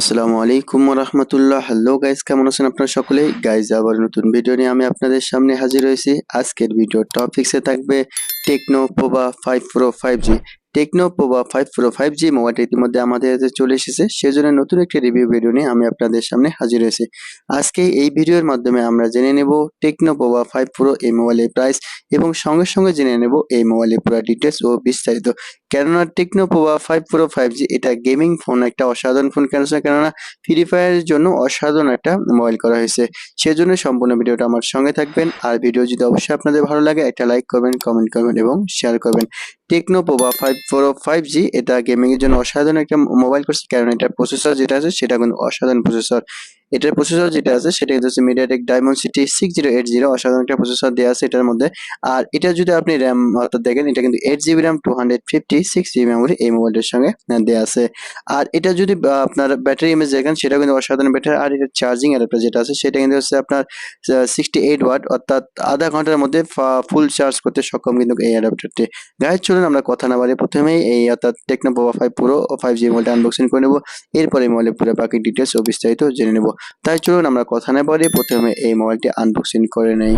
আসসালামু আলাইকুম ওয়া রাহমাতুল্লাহ। হ্যালো গাইস, কেমন আছেন আপনারা সকলেই? গাইস, আবার নতুন ভিডিও নিয়ে আমি আপনাদের সামনে হাজির হয়েছি। আজকের ভিডিওর টপিকসে থাকবে techno Pova 5 pro 5G। Techno Pova 5 pro 5G মোবাইলটি ইতিমধ্যে আমাদের কাছে চলে এসেছে, সেজন্য নতুন একটি রিভিউ ভিডিও নিয়ে আমি আপনাদের সামনে হাজির হয়েছি। আজকে এই ভিডিওর মাধ্যমে আমরা জেনে নেব টেকনো পোভা 5 প্রো এই মোবাইলের প্রাইস এবং সঙ্গে সঙ্গে জেনে নেব এই মোবাইলের পুরো ডিটেলস ও বিস্তারিত। কেননা টেকনো পোভা 5 প্রো 5G এটা গেমিং ফোন, একটা অসাধারণ ফোন। কেননা ফ্রি ফায়ারের জন্য অসাধারণ একটা মোবাইল করা হয়েছে। সেজন্য সম্পূর্ণ ভিডিওটা আমার সঙ্গে থাকবেন। আর ভিডিও যদি অবশ্যই আপনাদের ভালো লাগে একটা লাইক করবেন, কমেন্ট করবেন এবং শেয়ার করবেন। টেকনো পোভা 5 প্রো 5G এটা গেমিং এর জন্য অসাধারণ একটা মোবাইল করছে, কারণ এটার প্রসেসর যেটা আছে সেটা কিন্তু অসাধারণ প্রসেসর। এটার প্রসেসর যেটা আছে সেটা কিন্তু হচ্ছে মিডিয়াটেক ডায়মন্ডসিটি 6080, অসাধারণ একটা প্রসেসর দেওয়া আছে এটার মধ্যে। আর এটা যদি আপনি র্যাম অর্থাৎ দেখেন, এটা কিন্তু 8GB র্যাম 256GB মেমোরি এই মোবাইলটার সঙ্গে দেওয়া আছে। আর এটা যদি আপনার ব্যাটারি ইমেজ দেখেন, সেটা কিন্তু অসাধারণ ব্যাটারি। আর এটার চার্জিং অ্যাডাপ্টার যেটা আছে সেটা কিন্তু হচ্ছে আপনার 68 ওয়াট, অর্থাৎ আধা ঘন্টার মধ্যে ফুল চার্জ করতে সক্ষম কিন্তু এই অ্যাডাপ্টারটি। গাইজ, চলুন আমরা কথা না বাড়িয়ে প্রথমেই এই অর্থাৎ টেকনো পোভা 5 প্রো 5G মোবাইলটা আনবক্সিং করে নেব। এরপরে মোবাইলের পুরো বাকি ডিটেলস ও বিস্তারিত জেনে নেব। তাই চলুন আমরা কথা না বাড়িয়ে প্রথমে এই মোবাইলটি আনবক্সিং করে নেই।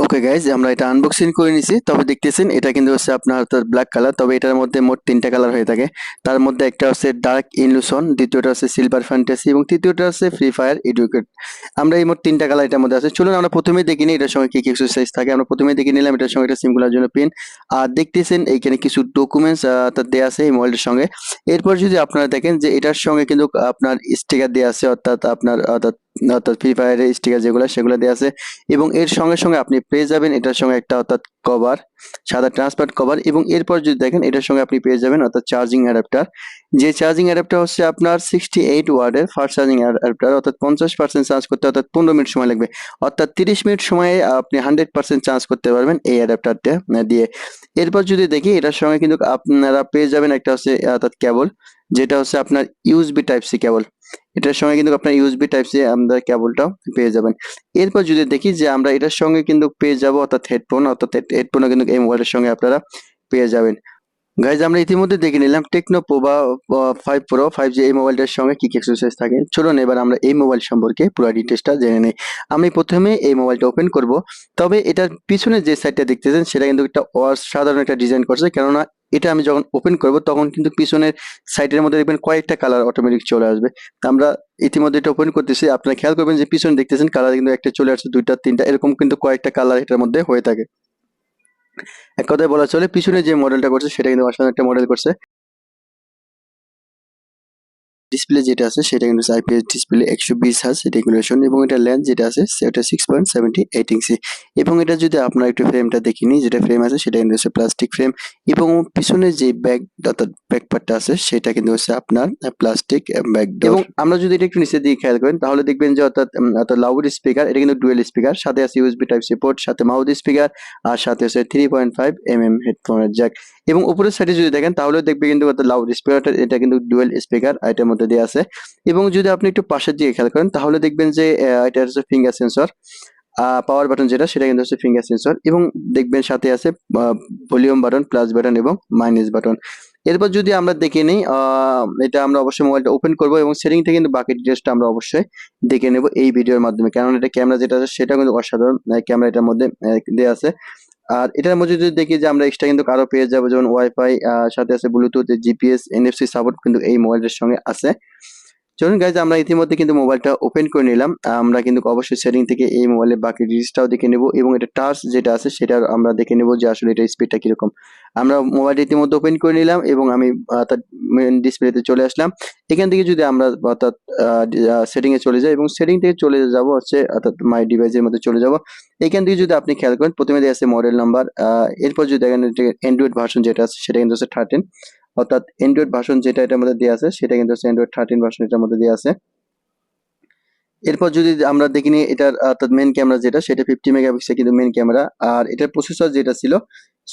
ওকে গাইজ, আমরা এটা আনবক্সিং করে নিছি। তবে দেখতেছেন এটা কিন্তু হচ্ছে আপনার ব্ল্যাক কালার। তবে এটার মধ্যে মোট 3টা কালার হয়ে থাকে। তার মধ্যে একটা হচ্ছে ডার্ক ইলুশন, দ্বিতীয়টা হচ্ছে সিলভার ফ্যান্টাসি এবং তৃতীয়টা হচ্ছে ফ্রি ফায়ার এডুকেট। আমরা এই মোট 3টা কালার এটার মধ্যে আছে। চলুন আমরা প্রথমেই দেখে নিই এটার সঙ্গে কি কি এক্সারসাইজ থাকে। আমরা প্রথমেই দেখে নিলাম এটার সঙ্গে একটা সিম খোলার জন্য পিন। আর দেখতেছেন এইখানে কিছু ডকুমেন্টস দেওয়া আছে এই মোবাইলটার সঙ্গে। এরপর যদি আপনারা দেখেন যে এটার সঙ্গে কিন্তু আপনার স্টিকার দেওয়া আছে, অর্থাৎ আপনার অর্থাৎ ফ্রি ফায়ারের স্টিকার সেগুলো দেওয়া আছে। এবং এর সঙ্গে সঙ্গে আপনি পেয়ে যাবেন এটার সঙ্গে একটা অর্থাৎ কভার, সাদা ট্রান্সপারেন্ট কভার। এবং এরপর যদি দেখেন এটার সঙ্গে আপনি পেয়ে যাবেন অর্থাৎ চার্জিং অ্যাডাপ্টার। যে চার্জিং অ্যাডাপ্টার হচ্ছে আপনার 68 ওয়াটের ফাস্ট চার্জিং অ্যাডাপ্টার, অর্থাৎ 50% চার্জ করতে অর্থাৎ 15 মিনিট সময় লাগবে। অর্থাৎ 30 মিনিট সময়ে আপনি 100% চার্জ করতে পারবেন এই অ্যাডাপ্টারটা দিয়ে। এরপর যদি দেখি এটার সঙ্গে কিন্তু আপনারা পেয়ে যাবেন একটা হচ্ছে অর্থাৎ কেবল, যেটা হচ্ছে আপনার ইউএসবি টাইপ সি কেবল। এটার সঙ্গে কিন্তু আপনার ইউএসবি টাইপ সি আমরা কেবলটাও পেয়ে যাবেন। এরপর যদি দেখি যে আমরা এটার সঙ্গে কিন্তু পেয়ে যাব অর্থাৎ হেডফোনও কিন্তু এই মোবাইলের সঙ্গে আপনারা পেয়ে যাবেন। গাইজ, আমরা ইতিমধ্যে দেখে নিলাম টেকনো পোভা 5 প্রো 5G এই মোবাইলটার সঙ্গে কি কি এক্সারসাইজ থাকে। চলুন এবার আমরা এই মোবাইল সম্পর্কে পুরো ডিটেলসটা জেনে নেই। আমি প্রথমে এই মোবাইলটা ওপেন করব। তবে এটার পিছনে যে সাইডটা দেখতেছেন সেটা কিন্তু একটা অসাধারণ একটা ডিজাইন করছে। কেননা এটা আমি যখন ওপেন করব তখন কিন্তু পিছনের সাইডের মধ্যে দেখবেন কয়েকটা কালার অটোমেটিক চলে আসবে। আমরা ইতিমধ্যে এটা ওপেন করতেছি, আপনারা খেয়াল করবেন যে পিছনে দেখতেছেন কালার কিন্তু একটা চলে আসছে, দুইটা তিনটা এরকম কিন্তু কয়েকটা কালার এটার মধ্যে হয়ে থাকে। এক কথায় বলা চলে পিছনে যে মডেলটা করছে সেটা কিন্তু অসাধারণ একটা মডেল করছে। ডিসপ্লে যেটা আছে সেটা কিন্তু আইপিএস ডিসপ্লে 120 হার্জ রেগুলেশন, এবং এটা লেন্স যেটা আছে সেটা 6.78 ইঞ্চি। এবং এটা যদি আপনার একটু ফ্রেমটা দেখে নিই, যেটা ফ্রেম আছে সেটা কিন্তু হচ্ছে প্লাস্টিক ফ্রেম। এবং পিছনে যে ব্যাক অর্থাৎ ব্যাক পার্টটা আছে সেটা কিন্তু হচ্ছে আপনার প্লাস্টিক ব্যাক। এবং আমরা যদি এটা একটু নিচের দিকে খেয়াল করেন তাহলে দেখবেন যে অর্থাৎ লাউড স্পিকার, এটা কিন্তু ডুয়েল স্পিকার, সাথে আছে ইউএসবি টাইপ সি পোর্ট, সাথে মাউথ স্পিকার, আর সাথে আছে 3.5 mm হেডফোনের জ্যাক। এবং উপরের সাইডে যদি দেখেন তাহলে দেখবে কিন্তু লাউড স্পিকারটা এটা কিন্তু ডুয়েল স্পিকার এটার মধ্যে দেওয়া আছে। এবং যদি আপনি একটু পাশের দিকে খেয়াল করেন তাহলে দেখবেন যে এটা হচ্ছে ফিঙ্গার সেন্সর। পাওয়ার বাটন যেটা সেটা কিন্তু হচ্ছে ফিঙ্গার সেন্সর। এবং দেখবেন সাথে আছে ভলিউম বাটন, প্লাস বাটন এবং মাইনাস বাটন। এরপর যদি আমরা দেখে নিই, এটা আমরা অবশ্যই মোবাইলটা ওপেন করবো এবং সেটিং থেকে কিন্তু বাকি ডিটেলসটা আমরা অবশ্যই দেখে নেব এই ভিডিওর মাধ্যমে। কারণ এটা ক্যামেরা যেটা আছে সেটা কিন্তু অসাধারণ ক্যামেরা এটার মধ্যে দেওয়া আছে। আর এটার মধ্যে যদি দেখি যে আমরা এক্সট্রা কিন্তু আরো পেয়ে যাবো, যেমন ওয়াইফাই, সাথে আছে ব্লুটুথ, জিপিএস, এনএফসি সাপোর্ট কিন্তু এই মোবাইলের সঙ্গে আছে। চলুন গাইজ, আমরা ইতিমধ্যে কিন্তু মোবাইলটা ওপেন করে নিলাম। আমরা কিন্তু অবশ্যই সেটিং থেকে এই মোবাইলের বাকি ডিটেলসটাও দেখে নেব এবং এটা টাচ যেটা আছে সেটা আমরা দেখে নেব যে আসলে এটা স্পিডটা কিরকম। আমরা মোবাইলটি ইতিমধ্যে ওপেন করে নিলাম এবং আমি তার মেন ডিসপ্লেতে চলে আসলাম। এখান থেকে যদি আমরা অর্থাৎ সেটিং এ চলে যাই এবং সেটিং থেকে চলে যাব হচ্ছে অর্থাৎ মাই ডিভাইসের মধ্যে চলে যাব। এখান থেকে যদি আপনি খেয়াল করেন প্রথমে দেওয়া আছে মডেল নাম্বার, এরপর যদি দেখেন অ্যান্ড্রয়েড ভার্সন যেটা আছে সেটা কিন্তু হচ্ছে 13, অর্থাৎ অ্যান্ড্রয়েড ভার্সন যেটা এটার মধ্যে দেওয়া আছে সেটা কিন্তু হচ্ছে অ্যান্ড্রয়েড 13 ভার্সন এটার মধ্যে দেওয়া আছে। এরপর যদি আমরা দেখি নিই এটার অর্থাৎ মেইন ক্যামেরা যেটা সেটা 50 মেগাপিক্সেল কিন্তু মেইন ক্যামেরা, আর এটার প্রসেসর যেটা ছিল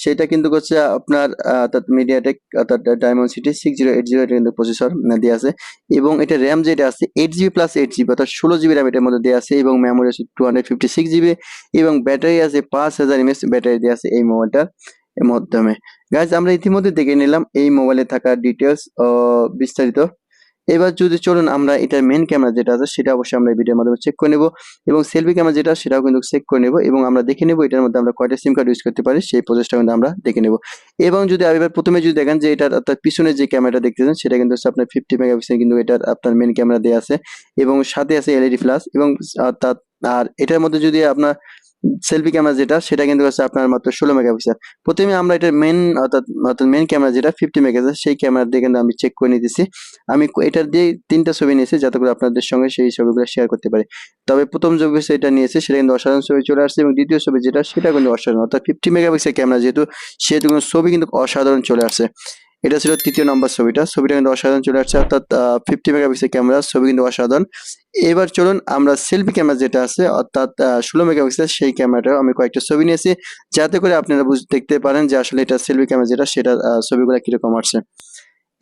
সেটা কিন্তু হচ্ছে আপনার অর্থাৎ মিডিয়াটেক অর্থাৎ ডায়মন্ডসিটি 6080 এটা কিন্তু প্রসেসর দেওয়া আছে। এবং এটা র্যাম যেটা আছে 8GB প্লাস 8GB অর্থাৎ 16GB র্যাম এটার মধ্যে দেওয়া আছে এবং মেমোরি আছে 256GB এবং ব্যাটারি আছে 5000 mAh ব্যাটারি দেওয়া আছে এই মোবাইলটার মাধ্যমে। গাইজ আমরা ইতিমধ্যে দেখে নিলাম এই মোবাইলে থাকা ডিটেলস বিস্তারিত। এবার যদি চলুন আমরা এটার মেইন ক্যামেরা যেটা আছে সেটা অবশ্যই আমরা এই ভিডিওর মাধ্যমে চেক করে নেব এবং সেলফি ক্যামেরা যেটা সেটাও কিন্তু চেক করে নেব এবং আমরা দেখে নেব এটার মধ্যে আমরা কয়টা সিম কার্ড ইউজ করতে পারি সেই প্রসেসটা কিন্তু আমরা দেখে নেব। এবং যদি এবার প্রথমে যদি দেখেন যে এটার অর্থাৎ পিছনে যে ক্যামেরাটা দেখতেছেন সেটা কিন্তু হচ্ছে আপনার 50 মেগাপিক্সেল কিন্তু এটার আপনার মেইন ক্যামেরা দেওয়া আছে এবং সাথে আছে এলইডি ফ্ল্যাশ এবং অর্থাৎ আর এটার মধ্যে যদি আপনার সেলফি ক্যামেরা যেটা সেটা কিন্তু হচ্ছে আপনার মাত্র 16 মেগাপিক্সেল। প্রথমে আমরা এটার মেইন অর্থাৎ মেইন ক্যামেরা যেটা 50 মেগাপিক্সেল সেই ক্যামেরা দিয়ে কিন্তু আমি চেক করে নিতেছি। আমি এটার দিয়ে 3টা ছবি নিয়েছি যাতে করে আপনাদের সঙ্গে সেই ছবিগুলো শেয়ার করতে পারি। তবে প্রথম ছবি যেটা নিয়েছি সেটা কিন্তু অসাধারণ ছবি চলে আসছে এবং দ্বিতীয় ছবি যেটা সেটা কিন্তু অসাধারণ, অর্থাৎ 50 মেগাপিক্সেল ক্যামেরা যেহেতু সেহেতু কিন্তু ছবি কিন্তু অসাধারণ চলে আসছে। এটা ছিল তৃতীয় নম্বর ছবিটা কিন্তু অসাধারণ চলে আসছে, অর্থাৎ 50 মেগাপিক্সেল ক্যামেরা ছবি কিন্তু অসাধারণ। এবার চলুন আমরা সেলফি ক্যামেরা যেটা আছে অর্থাৎ 16 মেগাপিক্সেল সেই ক্যামেরাটাও আমি কয়েকটা ছবি নিয়েছি যাতে করে আপনারা দেখতে পারেন যে আসলে এটা সেলফি ক্যামেরা যেটা সেটা ছবিগুলো কিরকম আসছে।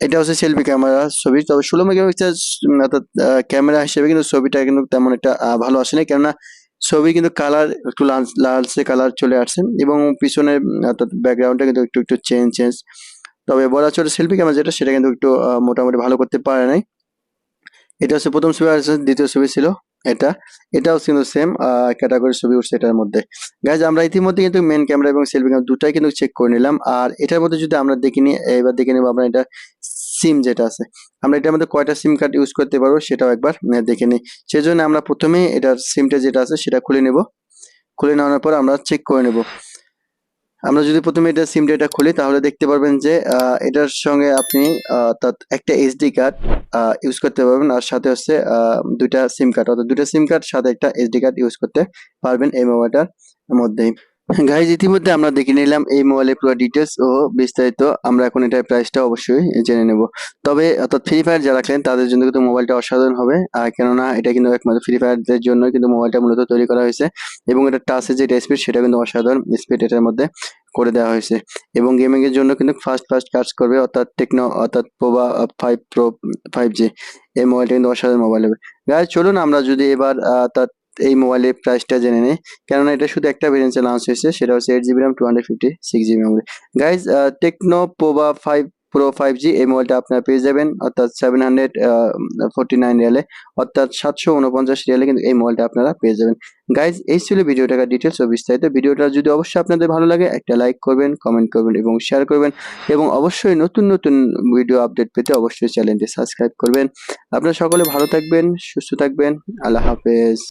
এটা হচ্ছে সেলফি ক্যামেরা ছবি, তবে 16 মেগাপিক্সেল অর্থাৎ ক্যামেরা হিসেবে কিন্তু ছবিটা কিন্তু তেমন একটা ভালো আসেনি, কেননা ছবি কিন্তু কালার একটু লালচে কালার চলে আসছে এবং পিছনের অর্থাৎ ব্যাকগ্রাউন্ডটা কিন্তু একটু একটু চেঞ্জ। তবে বলা চলে সেলফি ক্যামেরা যেটা সেটা কিন্তু একটু মোটামুটি ভালো করতে পারে নাই। এটা হচ্ছে প্রথম ছবি, আর দ্বিতীয় ছবি ছিল এটা। এটাও কিন্তু সেম ক্যাটাগরির ছবি উঠছে এটার মধ্যে। গাইজ আমরা ইতিমধ্যে কিন্তু মেন ক্যামেরা এবং সেলফি ক্যামেরা দুটাই কিন্তু চেক করে নিলাম, আর এটার মধ্যে যদি আমরা দেখিনি এবার দেখে নেবো আমরা এটা সিম যেটা আছে আমরা এটার মধ্যে কয়টা সিম কার্ড ইউজ করতে পারবো সেটাও একবার দেখে নিই। সেজন্য আমরা প্রথমেই এটার সিমটা যেটা আছে সেটা খুলে নেব। খুলে নেওয়ার পর আমরা চেক করে নেব। আমরা যদি প্রথমে এটা সিম ডেটা খুলি তাহলে দেখতে পারবেন যে এটার সঙ্গে আপনি অর্থাৎ একটা এসডি কার্ড ইউজ করতে পারবেন আর সাথে হচ্ছে দুইটা সিম কার্ড, অর্থাৎ দুইটা সিম কার্ড সাথে একটা এসডি কার্ড ইউজ করতে পারবেন এই মোবাইলটার মধ্যেই। গাইজ ইতিমধ্যে আমরা দেখে নিলাম এই মোবাইলের পুরো ডিটেলস ও বিস্তারিত। আমরা এখন এটার প্রাইসটা অবশ্যই জেনে নেব। তবে অর্থাৎ ফ্রি ফায়ার যারা খেলেন তাদের জন্য কিন্তু মোবাইলটা অসাধারণ হবে, কেননা এটা কিন্তু একমাত্র ফ্রি ফায়ারদের জন্য কিন্তু মোবাইলটা মূলত তৈরি করা হয়েছে এবং এটা টাচের যে স্পিড সেটা কিন্তু অসাধারণ স্পিড এটার মধ্যে করে দেওয়া হয়েছে এবং গেমিং এর জন্য কিন্তু ফাস্ট কাজ করবে, অর্থাৎ টেকনো অর্থাৎ পোভা 5 প্রো 5G এই মোবাইলটা কিন্তু অসাধারণ মোবাইল হবে। গাইজ চলুন আমরা যদি এবার অর্থাৎ এই মোবাইলের প্রাইসটা জেনে নেই, কেননা এটা শুধু একটা ভেরিয়েন্টে লঞ্চ হয়েছে সেটা হচ্ছে 8GB RAM 256GB memory. Guys techno Pova 5 pro 5G এই মোবাইলটা আপনারা পেয়ে যাবেন অর্থাৎ 749 রিয়ালে, অর্থাৎ 749 রিয়ালে কিন্তু এই মোবাইলটা আপনারা পেয়ে যাবেন। গাইজ এই ছিল ভিডিওটার ডিটেলস ও বিস্তারিত। ভিডিওটা যদি অবশ্যই আপনাদের ভালো লাগে একটা লাইক করবেন, কমেন্ট করবেন এবং শেয়ার করবেন এবং অবশ্যই নতুন নতুন ভিডিও আপডেট পেতে অবশ্যই চ্যানেলটি সাবস্ক্রাইব করবেন। আপনারা সকলে ভালো থাকবেন, সুস্থ থাকবেন। আল্লাহ হাফেজ।